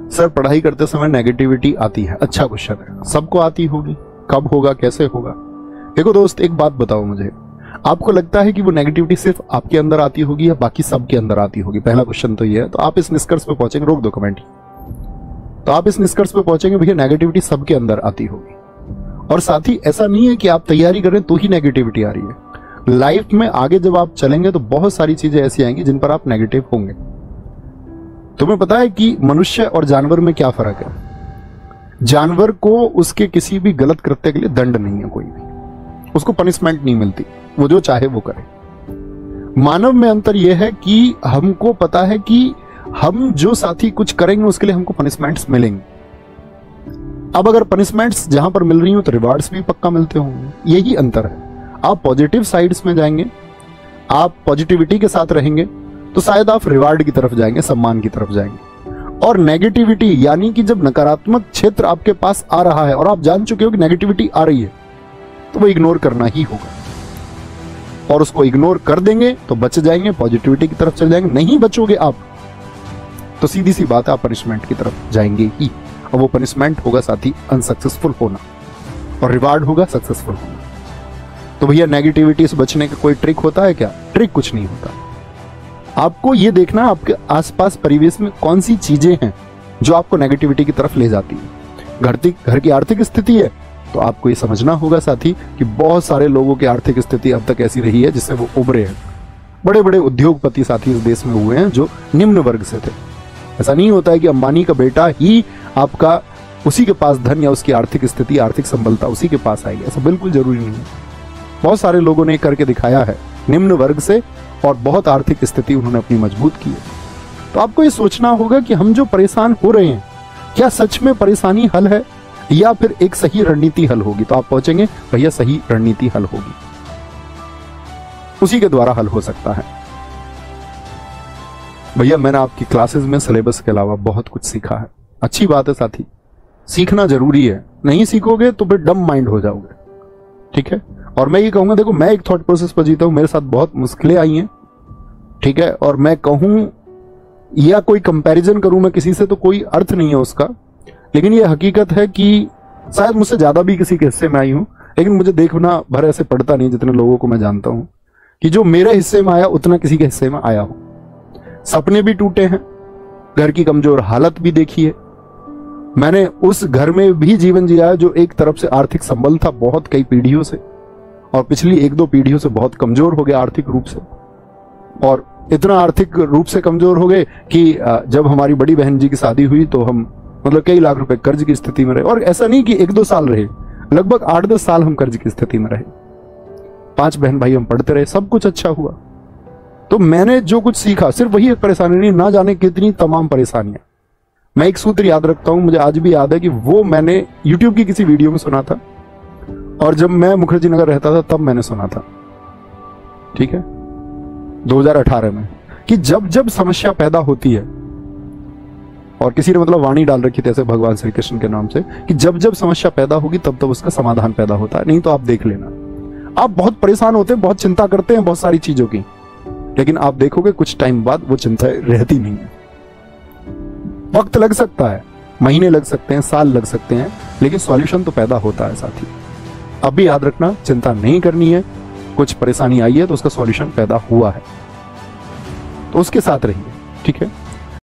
Sir पढ़ाई करते समय नेगेटिविटी आती है। अच्छा क्वेश्चन है, सबको आती होगी, कब होगा, कैसे होगा? देखो दोस्त, एक बात बताओ मुझे, आपको लगता है कि वो नेगेटिविटी सिर्फ आपके अंदर आती होगी या बाकी सबके अंदर आती होगी? पहला क्वेश्चन तो ये है। तो आप इस निष्कर्ष पे पहुंचेंगे, रोक दो कमेंट, तो आप इस निष्कर्ष पे पहुंचेंगे भैया नेगेटिविटी सबके अंदर आती होगी। और साथ ही ऐसा नहीं है कि आप तैयारी करें तो ही नेगेटिविटी आ रही है। लाइफ में आगे जब आप चलेंगे तो बहुत सारी चीजें ऐसी आएंगी जिन पर आप नेगेटिव होंगे। तुम्हें पता है कि मनुष्य और जानवर में क्या फर्क है? जानवर को उसके किसी भी गलत कृत्य के लिए दंड नहीं है, कोई भी उसको पनिशमेंट नहीं मिलती, वो जो चाहे वो करे। मानव में अंतर यह है कि हमको पता है कि हम जो साथी कुछ करेंगे उसके लिए हमको पनिशमेंट्स मिलेंगे। अब अगर पनिशमेंट्स जहां पर मिल रही हो तो रिवार्ड्स भी पक्का मिलते होंगे, यही अंतर है। आप पॉजिटिव साइड्स में जाएंगे, आप पॉजिटिविटी के साथ रहेंगे तो शायद आप रिवार्ड की तरफ जाएंगे, सम्मान की तरफ जाएंगे। और नेगेटिविटी यानी कि जब नकारात्मक क्षेत्र आपके पास आ रहा है और आप जान चुके हो कि नेगेटिविटी आ रही है, तो वो इग्नोर करना ही होगा। और उसको इग्नोर कर देंगे तो बच जाएंगे, पॉजिटिविटी की तरफ चले जाएंगे। नहीं बचोगे आप तो सीधी सी बात है, आप पनिशमेंट की तरफ जाएंगे ही। और वो पनिशमेंट होगा साथ ही अनसक्सेसफुल होना, और रिवार्ड होगा सक्सेसफुल होना। तो भैया नेगेटिविटी से बचने का कोई ट्रिक होता है क्या? ट्रिक कुछ नहीं होता। आपको ये देखना आपके आसपास परिवेश में कौन सी चीजें हैं जो आपको नेगेटिविटी की तरफ ले जाती है। घर की आर्थिक स्थिति है तो आपको ये समझना होगा साथी कि बहुत सारे लोगों की आर्थिक स्थिति अब तक ऐसी रही है जिससे वो उभरे हैं। बड़े बड़े उद्योगपति साथी इस देश में हुए हैं जो निम्न वर्ग से थे। ऐसा नहीं होता है कि अंबानी का बेटा ही आपका उसी के पास धन या उसकी आर्थिक स्थिति, आर्थिक संबलता उसी के पास आएगी, ऐसा बिल्कुल जरूरी नहीं है। बहुत सारे लोगों ने करके दिखाया है निम्न वर्ग से, और बहुत आर्थिक स्थिति उन्होंने अपनी मजबूत की है। तो आपको ये सोचना होगा कि हम जो परेशान हो रहे हैं, क्या सच में परेशानी हल है या फिर एक सही रणनीति हल होगी? तो आप पहुंचेंगे भैया सही रणनीति हल होगी, उसी के द्वारा हल हो सकता है। भैया मैंने आपकी क्लासेस में सिलेबस के अलावा बहुत कुछ सीखा है। अच्छी बात है साथी, सीखना जरूरी है। नहीं सीखोगे तो फिर डम माइंड हो जाओगे, ठीक है? और मैं ये कहूंगा, देखो मैं एक थॉट प्रोसेस पर जीता हूं, मेरे साथ बहुत मुश्किलें आई हैं, ठीक है? और मैं कहूं या कोई कंपैरिजन करूं मैं किसी से तो कोई अर्थ नहीं है उसका, लेकिन ये हकीकत है कि शायद मुझसे ज्यादा भी किसी के हिस्से में आई हूं, लेकिन मुझे देखना भर ऐसे पड़ता नहीं जितने लोगों को मैं जानता हूं कि जो मेरे हिस्से में आया उतना किसी के हिस्से में आया हो। सपने भी टूटे हैं, घर की कमजोर हालत भी देखी है। मैंने उस घर में भी जीवन जिया है जो एक तरफ से आर्थिक संबल था बहुत कई पीढ़ियों से, और पिछली 1-2 पीढ़ियों से बहुत कमजोर हो गया आर्थिक रूप से। और इतना आर्थिक रूप से कमजोर हो गए कि जब हमारी बड़ी बहन जी की शादी हुई तो हम मतलब कई लाख रुपए कर्ज की स्थिति में रहे। और ऐसा नहीं कि 1-2 साल रहे, लगभग 8-10 साल हम कर्ज की स्थिति में रहे। 5 बहन भाई हम पढ़ते रहे, सब कुछ अच्छा हुआ। तो मैंने जो कुछ सीखा, सिर्फ वही एक परेशानी नहीं, ना जाने कितनी तमाम परेशानियां। मैं एक सूत्र याद रखता हूं, मुझे आज भी याद है कि वो मैंने YouTube की किसी वीडियो में सुना था, और जब मैं मुखर्जी नगर रहता था तब मैंने सुना था, ठीक है, 2018 में, कि जब जब समस्या पैदा होती है, और किसी ने मतलब वाणी डाल रखी थी ऐसे भगवान श्री कृष्ण के नाम से कि जब जब समस्या पैदा होगी तब तब उसका समाधान पैदा होता है। नहीं तो आप देख लेना, आप बहुत परेशान होते हैं, बहुत चिंता करते हैं बहुत सारी चीजों की, लेकिन आप देखोगे कुछ टाइम बाद वो चिंता रहती नहीं है। वक्त लग सकता है, महीने लग सकते हैं, साल लग सकते हैं, लेकिन सॉल्यूशन तो पैदा होता है साथी। अभी याद रखना, चिंता नहीं करनी है। कुछ परेशानी आई है तो उसका सॉल्यूशन पैदा हुआ है, तो उसके साथ रहिए, ठीक है?